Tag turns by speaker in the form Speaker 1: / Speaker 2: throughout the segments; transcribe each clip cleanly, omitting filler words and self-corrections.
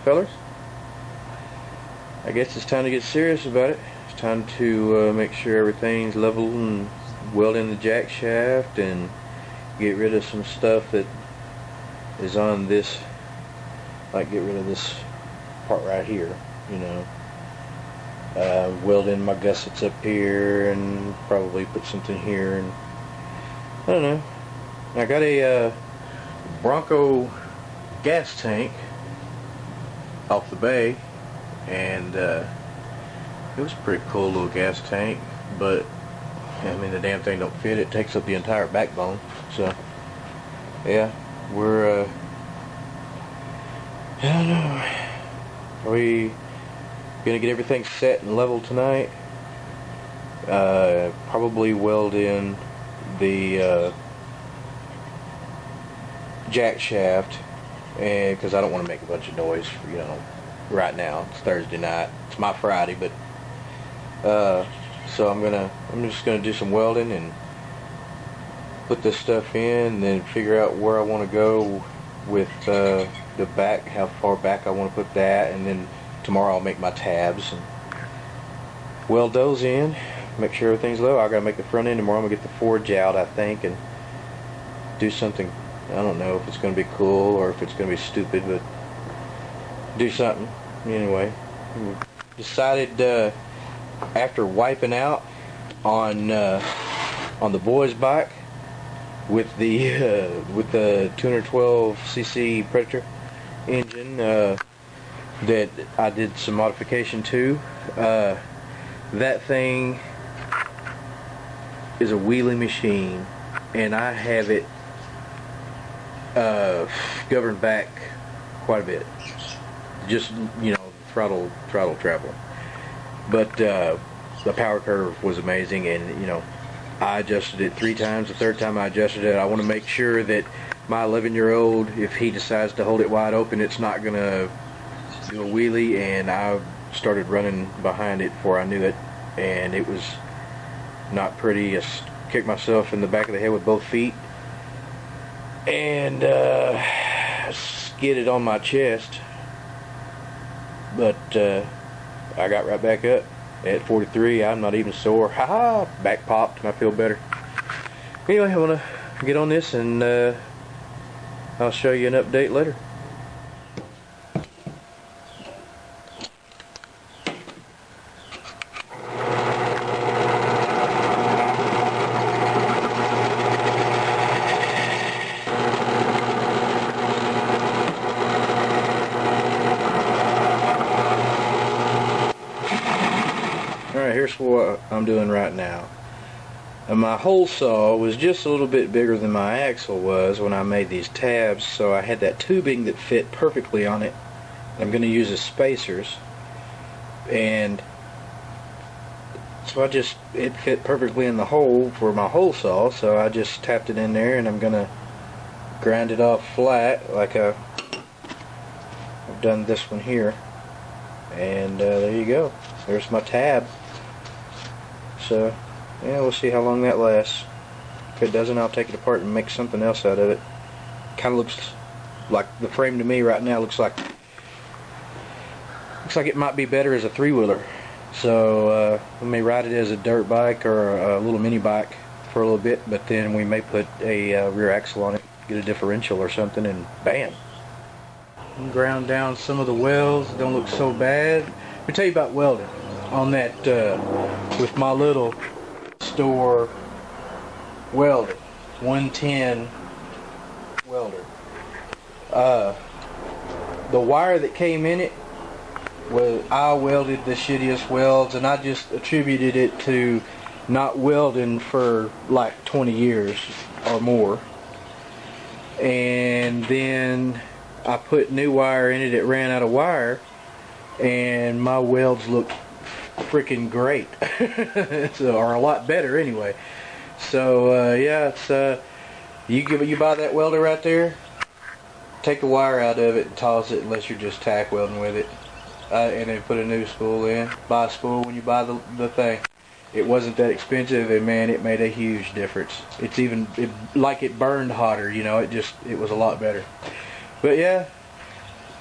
Speaker 1: fellers. I guess it's time to get serious about it. It's time to make sure everything's level and weld in the jack shaft and get rid of some stuff that is on this, like get rid of this part right here, you know. Weld in my gussets up here and probably put something here, and I don't know. I got a Bronco gas tank off the bay, and it was a pretty cool little gas tank, but I mean the damn thing don't fit. It takes up the entire backbone. So yeah, we're I don't know. Are we gonna get everything set and leveled tonight? Probably weld in the jack shaft, and because I don't want to make a bunch of noise, you know, right now. It's Thursday night. It's my Friday, but so I'm just gonna do some welding and put this stuff in, and then figure out where I want to go with the back, how far back I want to put that, and then tomorrow I'll make my tabs and weld those in, make sure everything's low. I gotta make the front end tomorrow. I'm gonna get the forge out, I think, and do something. I don't know if it's gonna be cool or if it's gonna be stupid, but do something anyway. Decided after wiping out on the boys' bike with the 212cc Predator engine that I did some modification to. That thing is a wheelie machine, and I have it governed back quite a bit. Just, you know, throttle travel. But the power curve was amazing, and you know, I adjusted it 3 times. The third time I adjusted it, I want to make sure that my 11-year-old, if he decides to hold it wide open, it's not gonna do a wheelie. And I started running behind it before I knew it, and it was not pretty. I kicked myself in the back of the head with both feet, and skidded on my chest, but I got right back up at 43. I'm not even sore. Haha, back popped, and I feel better. Anyway, I want to get on this, and I'll show you an update later. Alright, here's what I'm doing right now. And my hole saw was just a little bit bigger than my axle was when I made these tabs, so I had that tubing that fit perfectly on it. I'm going to use as spacers, and so it fit perfectly in the hole for my hole saw, so I just tapped it in there, and I'm going to grind it off flat like I've done this one here. And there you go. There's my tab. So yeah, we'll see how long that lasts. If it doesn't, I'll take it apart and make something else out of it. Kind of looks like, the frame to me right now looks like it might be better as a 3-wheeler. So we may ride it as a dirt bike or a little mini bike for a little bit, but then we may put a rear axle on it, get a differential or something, and bam. Ground down some of the welds. Don't look so bad. Let me tell you about welding on that with my little store welder, 110 welder. The wire that came in it was, I welded the shittiest welds, and I just attributed it to not welding for like 20 years or more. And then I put new wire in it. It ran out of wire, and my welds look freaking great. So, or a lot better anyway. So yeah, it's you buy that welder right there, take the wire out of it and toss it unless you're just tack welding with it, and then put a new spool in. Buy a spool when you buy the thing. It wasn't that expensive, and man, it made a huge difference. It's even like it burned hotter, you know. It was a lot better. But yeah,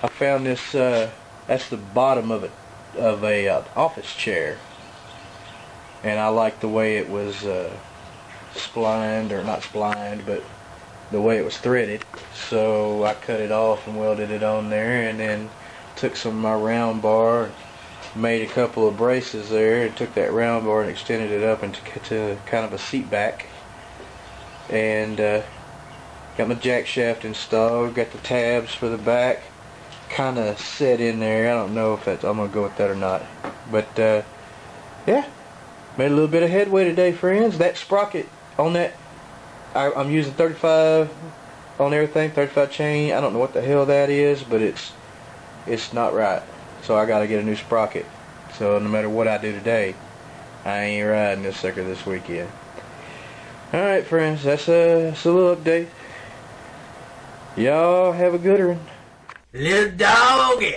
Speaker 1: I found this, that's the bottom of a office chair. And I like the way it was splined, or not splined, but the way it was threaded. So I cut it off and welded it on there, and then took some of my round bar, made a couple of braces there, and took that round bar and extended it up into kind of a seat back. And got my jack shaft installed, got the tabs for the back kind of set in there. I don't know if I'm gonna go with that or not, but yeah, made a little bit of headway today, friends. That sprocket on that, I'm using 35 on everything, 35 chain. I don't know what the hell that is, but it's not right, so I gotta get a new sprocket. So no matter what I do today, I ain't riding this sucker this weekend. Alright, friends, that's a little update. Y'all have a good one.
Speaker 2: Little doggy.